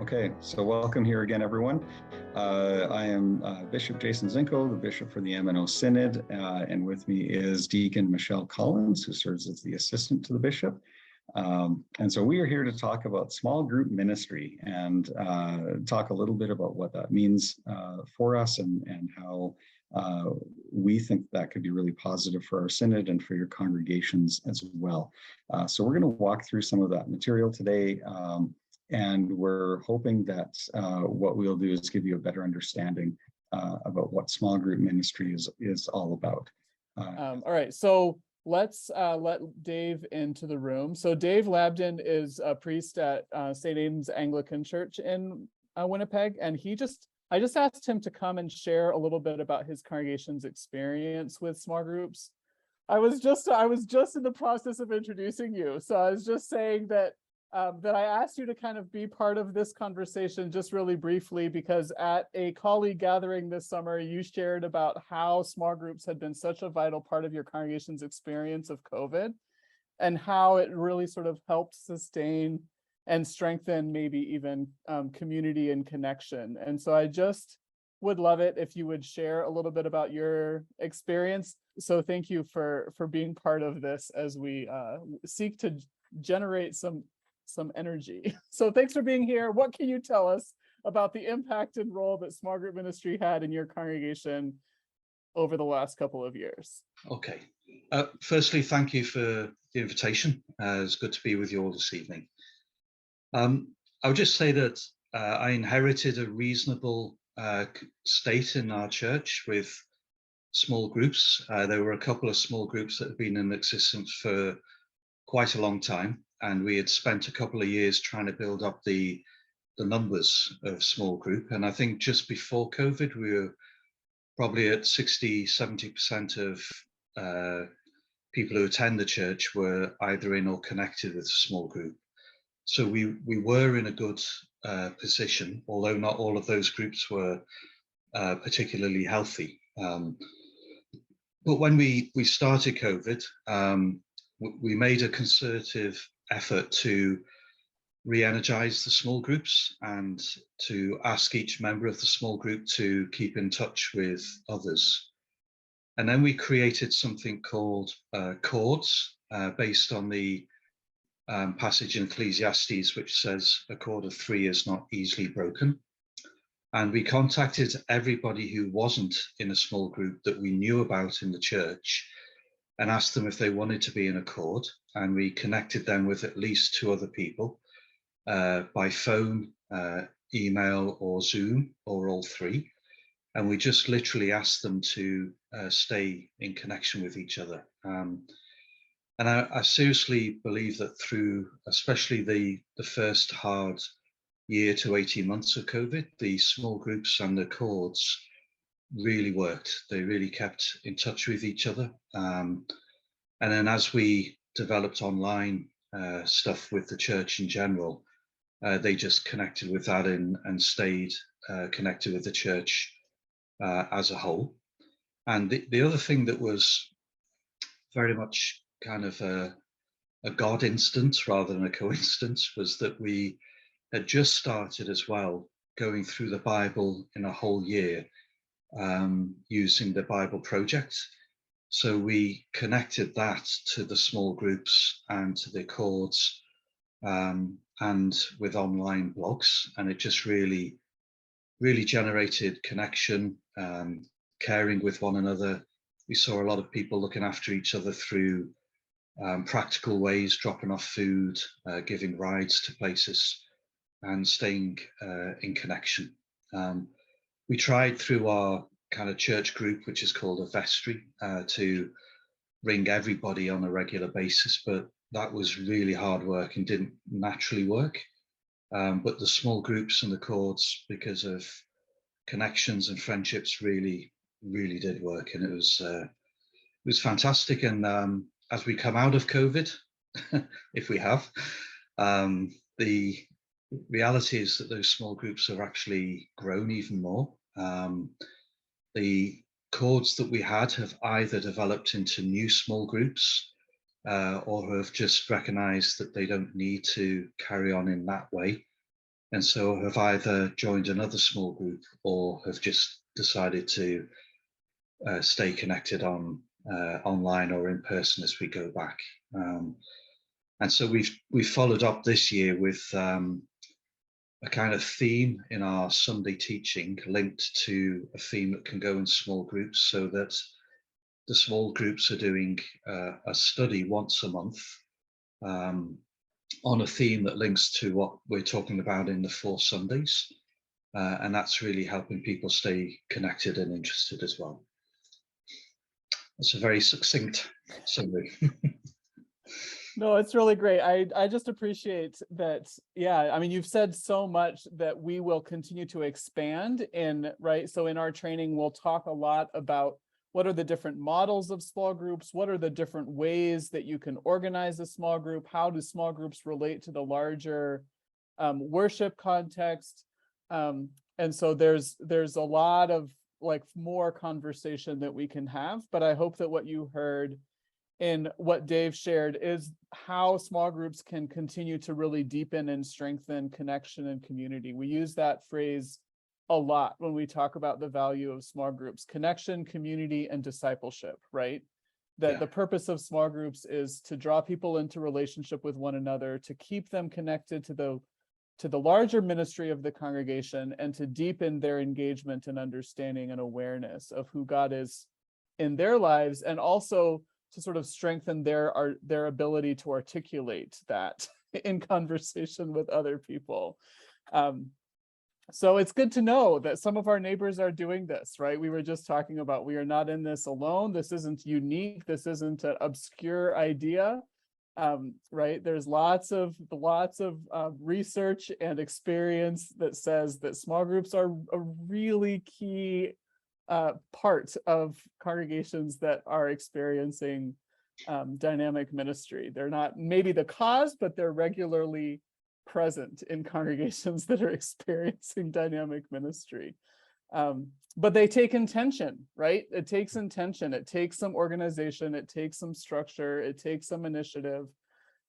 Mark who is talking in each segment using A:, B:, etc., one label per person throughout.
A: Okay, so welcome here again, everyone. I am Bishop Jason Zinko, the Bishop for the MNO Synod, and with me is Deacon Michelle Collins, who serves as the assistant to the Bishop. And so we are here to talk about small group ministry and talk a little bit about what that means for us and how we think that could be really positive for our synod and for your congregations as well. So we're going to walk through some of that material today. And we're hoping that what we'll do is give you a better understanding about what small group ministry is all about.
B: All right, so let's let Dave into the room. So Dave Labdin is a priest at St. Aidan's Anglican Church in Winnipeg, and I just asked him to come and share a little bit about his congregation's experience with small groups. I was just in the process of introducing you, so I was just saying that I asked you to kind of be part of this conversation just really briefly, because at a colleague gathering this summer, you shared about how small groups had been such a vital part of your congregation's experience of COVID and how it really sort of helped sustain and strengthen maybe even community and connection. And so I just would love it if you would share a little bit about your experience. So thank you for being part of this as we seek to generate some energy. So thanks for being here. What can you tell us about the impact and role that small group ministry had in your congregation over the last couple of years?
C: Okay. Firstly, thank you for the invitation. It's good to be with you all this evening. I would just say that I inherited a reasonable state in our church with small groups. There were a couple of small groups that have been in existence for quite a long time, and we had spent a couple of years trying to build up the numbers of small group. And I think just before COVID, we were probably at 60–70% of people who attend the church were either in or connected with a small group. So we were in a good position, although not all of those groups were particularly healthy. But when we started COVID, we made a concerted effort to re-energize the small groups and to ask each member of the small group to keep in touch with others. And then we created something called cords, based on the passage in Ecclesiastes, which says a cord of three is not easily broken. And we contacted everybody who wasn't in a small group that we knew about in the church and asked them if they wanted to be in a cord. And we connected them with at least two other people by phone, email, or Zoom, or all three. And we just literally asked them to stay in connection with each other. And I seriously believe that through, especially the first hard year to 18 months of COVID, the small groups and the cords really worked. They really kept in touch with each other. And then as we developed online stuff with the church in general, they just connected with that and stayed connected with the church as a whole. And the other thing that was very much kind of a God instance rather than a coincidence was that we had just started as well going through the Bible in a whole year using the Bible Project. So we connected that to the small groups and to the cords and with online blogs, and it just really generated connection, caring with one another. We saw a lot of people looking after each other through practical ways, dropping off food, giving rides to places, and staying in connection. We tried through our kind of church group, which is called a vestry, to ring everybody on a regular basis, but that was really hard work and didn't naturally work. But the small groups and the cords, because of connections and friendships, really did work, and it was fantastic. And as we come out of COVID, if we have, the reality is that those small groups have actually grown even more. The cords that we had have either developed into new small groups or have just recognized that they don't need to carry on in that way. and so have either joined another small group or have just decided to stay connected on online or in person as we go back. And so we've followed up this year with a kind of theme in our Sunday teaching linked to a theme that can go in small groups, so that the small groups are doing a study once a month on a theme that links to what we're talking about in the 4 Sundays. And that's really helping people stay connected and interested as well. It's a very succinct summary.
B: No, it's really great. I just appreciate that. Yeah, I mean, you've said so much that we will continue to expand in, right? So in our training, we'll talk a lot about what are the different models of small groups, what are the different ways that you can organize a small group, how do small groups relate to the larger worship context. And so there's a lot of like more conversation that we can have, but I hope that what you heard in what Dave shared is how small groups can continue to really deepen and strengthen connection and community. We use that phrase a lot when we talk about the value of small groups: connection, community, and discipleship, right? That the purpose of small groups is to draw people into relationship with one another, to keep them connected to the larger ministry of the congregation, and to deepen their engagement and understanding and awareness of who God is in their lives, and also to sort of strengthen their ability to articulate that in conversation with other people. So it's good to know that some of our neighbors are doing this, right? We were just talking about, we are not in this alone. This isn't unique. This isn't an obscure idea, right? There's lots of research and experience that says that small groups are a really key part of congregations that are experiencing dynamic ministry. They're not maybe the cause, but they're regularly present in congregations that are experiencing dynamic ministry. But they take intention, right? It takes intention. It takes some organization. It takes some structure. It takes some initiative.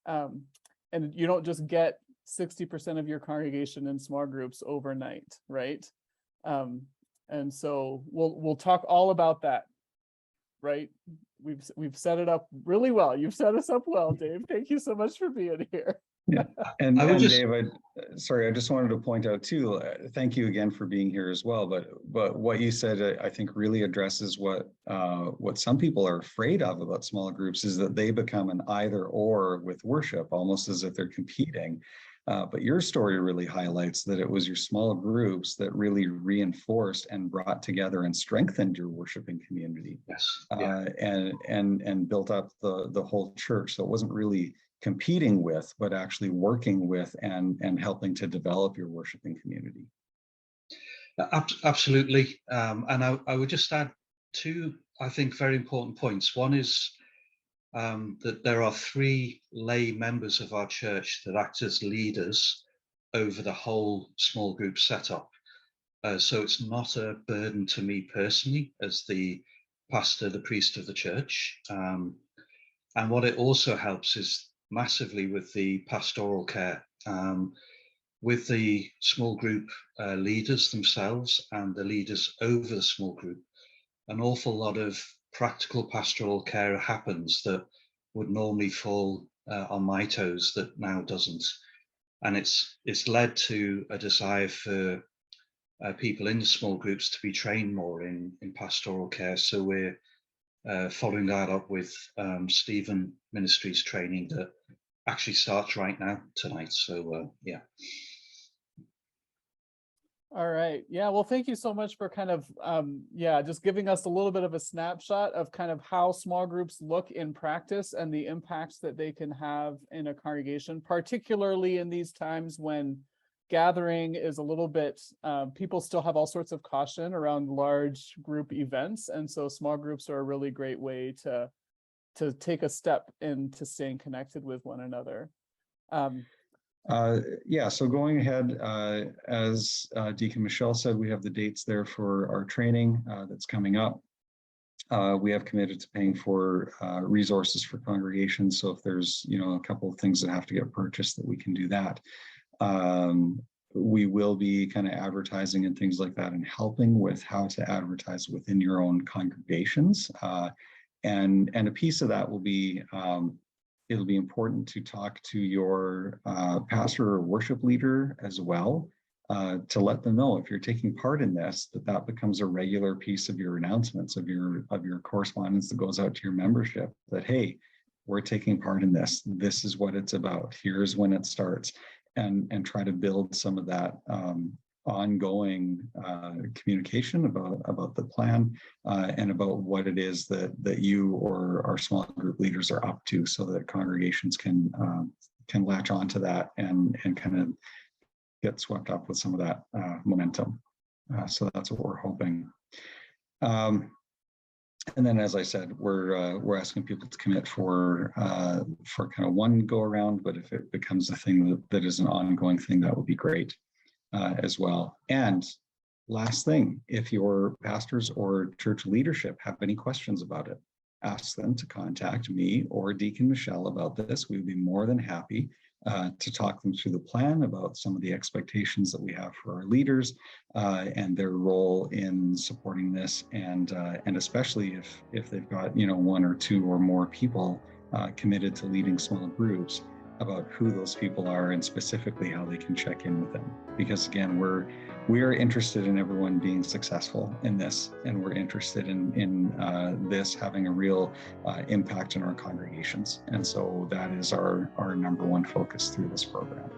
B: And you don't just get 60% of your congregation in small groups overnight, right? And so we'll talk all about that, right? We've set it up really well. You've set us up well, Dave. Thank you so much for being here.
A: Yeah, and
C: just...
A: Dave, I just wanted to point out too, thank you again for being here as well. But what you said, I think really addresses what some people are afraid of about small groups, is that they become an either or with worship, almost as if they're competing. But your story really highlights that it was your small groups that really reinforced and brought together and strengthened your worshiping community.
C: Yes.
A: And built up the whole church. So it wasn't really competing with, but actually working with and helping to develop your worshiping community.
C: Absolutely. And I would just add 2, I think, very important points. One is that there are 3 lay members of our church that act as leaders over the whole small group setup. So it's not a burden to me personally as the pastor, the priest of the church. And what it also helps is massively with the pastoral care, with the small group leaders themselves and the leaders over the small group. An awful lot of practical pastoral care happens that would normally fall on my toes that now doesn't. And it's led to a desire for people in the small groups to be trained more in pastoral care. So we're following that up with Stephen Ministries training that actually starts right now tonight. So yeah.
B: All right. Yeah. Well, thank you so much for kind of, just giving us a little bit of a snapshot of kind of how small groups look in practice and the impacts that they can have in a congregation, particularly in these times when gathering is a little bit, people still have all sorts of caution around large group events. And so small groups are a really great way to take a step into staying connected with one another.
A: So going ahead, as Deacon Michelle said, we have the dates there for our training that's coming up. We have committed to paying for resources for congregations. So if there's, a couple of things that have to get purchased, that we can do that. we will be kind of advertising and things like that and helping with how to advertise within your own congregations. And a piece of that will be, it'll be important to talk to your pastor or worship leader as well, to let them know if you're taking part in this, that becomes a regular piece of your announcements, of your correspondence that goes out to your membership, that, hey, we're taking part in this. This is what it's about. Here's when it starts. And try to build some of that ongoing communication about the plan and about what it is that you or our small group leaders are up to, so that congregations can latch onto that and kind of get swept up with some of that momentum. So that's what we're hoping. And then, as I said, we're asking people to commit for kind of one go around, but if it becomes a thing that is an ongoing thing, that would be great as well. And last thing, if your pastors or church leadership have any questions about it, ask them to contact me or Deacon Michelle about this. We'd be more than happy to talk them through the plan, about some of the expectations that we have for our leaders and their role in supporting this, and especially if they've got, you know, one or two or more people committed to leading small groups, about who those people are and specifically how they can check in with them. Because again, we are interested in everyone being successful in this, and we're interested in this having a real impact in our congregations. And so that is our number one focus through this program.